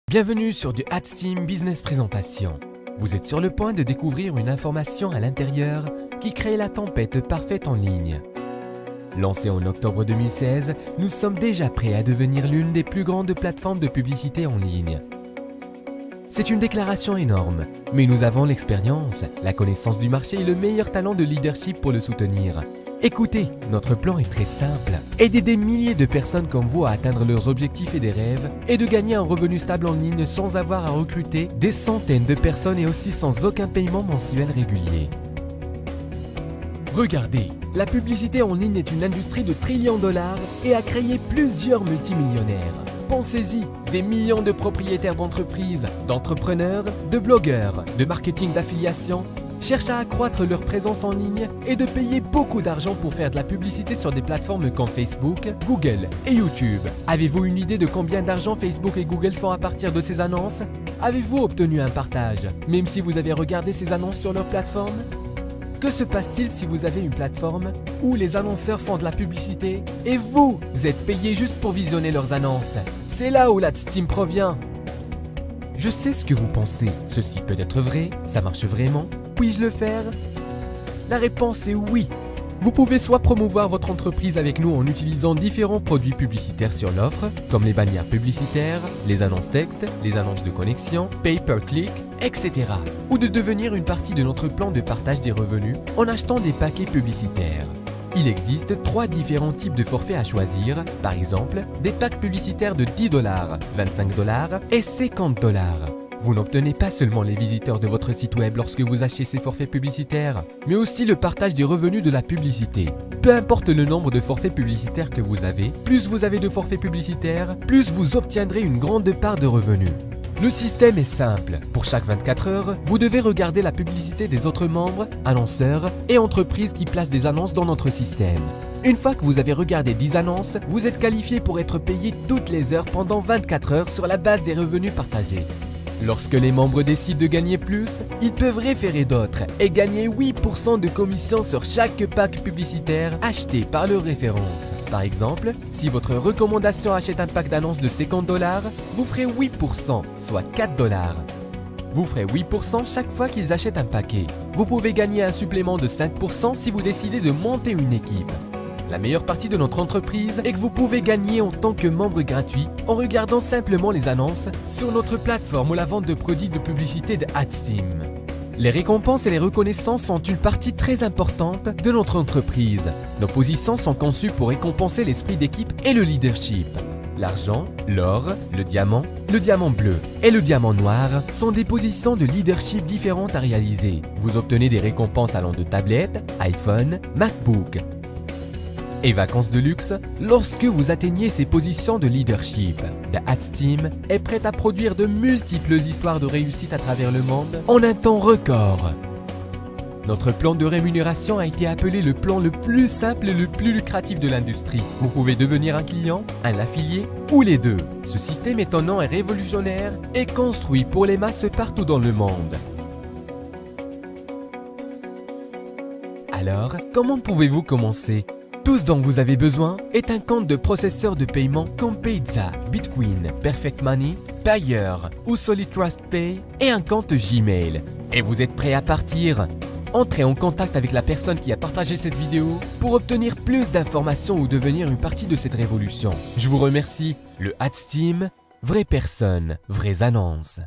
Bienvenue sur du AdSteam Business Présentation. Vous êtes sur le point de découvrir une information à l'intérieur qui crée la tempête parfaite en ligne. Lancé en octobre 2016, nous sommes déjà prêts à devenir l'une des plus grandes plateformes de publicité en ligne. C'est une déclaration énorme, mais nous avons l'expérience, la connaissance du marché et le meilleur talent de leadership pour le soutenir. Écoutez, notre plan est très simple. Aider des milliers de personnes comme vous à atteindre leurs objectifs et des rêves et de gagner un revenu stable en ligne sans avoir à recruter des centaines de personnes et aussi sans aucun paiement mensuel régulier. Regardez, la publicité en ligne est une industrie de trillions de dollars et a créé plusieurs multimillionnaires. Pensez-y, des millions de propriétaires d'entreprises, d'entrepreneurs, de blogueurs, de marketing d'affiliation cherchent à accroître leur présence en ligne et de payer beaucoup d'argent pour faire de la publicité sur des plateformes comme Facebook, Google et YouTube. Avez-vous une idée de combien d'argent Facebook et Google font à partir de ces annonces? Avez-vous obtenu un partage, même si vous avez regardé ces annonces sur leur plateforme? Que se passe-t-il si vous avez une plateforme où les annonceurs font de la publicité et vous êtes payé juste pour visionner leurs annonces? C'est là où l'AdSteam provient. Je sais ce que vous pensez. Ceci peut être vrai, ça marche vraiment. Puis-je le faire? La réponse est oui. Vous pouvez soit promouvoir votre entreprise avec nous en utilisant différents produits publicitaires sur l'offre, comme les bannières publicitaires, les annonces texte, les annonces de connexion, pay-per-click, etc. Ou de devenir une partie de notre plan de partage des revenus en achetant des paquets publicitaires. Il existe 3 différents types de forfaits à choisir, par exemple des packs publicitaires de $10, $25 et $50. Vous n'obtenez pas seulement les visiteurs de votre site web lorsque vous achetez ces forfaits publicitaires, mais aussi le partage des revenus de la publicité. Peu importe le nombre de forfaits publicitaires que vous avez, plus vous avez de forfaits publicitaires, plus vous obtiendrez une grande part de revenus. Le système est simple. Pour chaque 24 heures, vous devez regarder la publicité des autres membres, annonceurs et entreprises qui placent des annonces dans notre système. Une fois que vous avez regardé 10 annonces, vous êtes qualifié pour être payé toutes les heures pendant 24 heures sur la base des revenus partagés. Lorsque les membres décident de gagner plus, ils peuvent référer d'autres et gagner 8% de commission sur chaque pack publicitaire acheté par leur référence. Par exemple, si votre recommandation achète un pack d'annonces de $50, vous ferez 8%, soit $4. Vous ferez 8% chaque fois qu'ils achètent un paquet. Vous pouvez gagner un supplément de 5% si vous décidez de monter une équipe. La meilleure partie de notre entreprise est que vous pouvez gagner en tant que membre gratuit en regardant simplement les annonces sur notre plateforme ou la vente de produits de publicité de AdSteam. Les récompenses et les reconnaissances sont une partie très importante de notre entreprise. Nos positions sont conçues pour récompenser l'esprit d'équipe et le leadership. L'argent, l'or, le diamant bleu et le diamant noir sont des positions de leadership différentes à réaliser. Vous obtenez des récompenses allant de tablettes, iPhone, MacBook et vacances de luxe lorsque vous atteignez ces positions de leadership. The AdSteam est prête à produire de multiples histoires de réussite à travers le monde en un temps record. Notre plan de rémunération a été appelé le plan le plus simple et le plus lucratif de l'industrie. Vous pouvez devenir un client, un affilié ou les deux. Ce système étonnant et révolutionnaire est construit pour les masses partout dans le monde. Alors, comment pouvez-vous commencer? Tout ce dont vous avez besoin est un compte de processeur de paiement comme Payza, Bitcoin, Perfect Money, Payer ou Solid Trust Pay et un compte Gmail. Et vous êtes prêt à partir? Entrez en contact avec la personne qui a partagé cette vidéo pour obtenir plus d'informations ou devenir une partie de cette révolution. Je vous remercie. Le AdSteam, vraie personne, vraies annonces.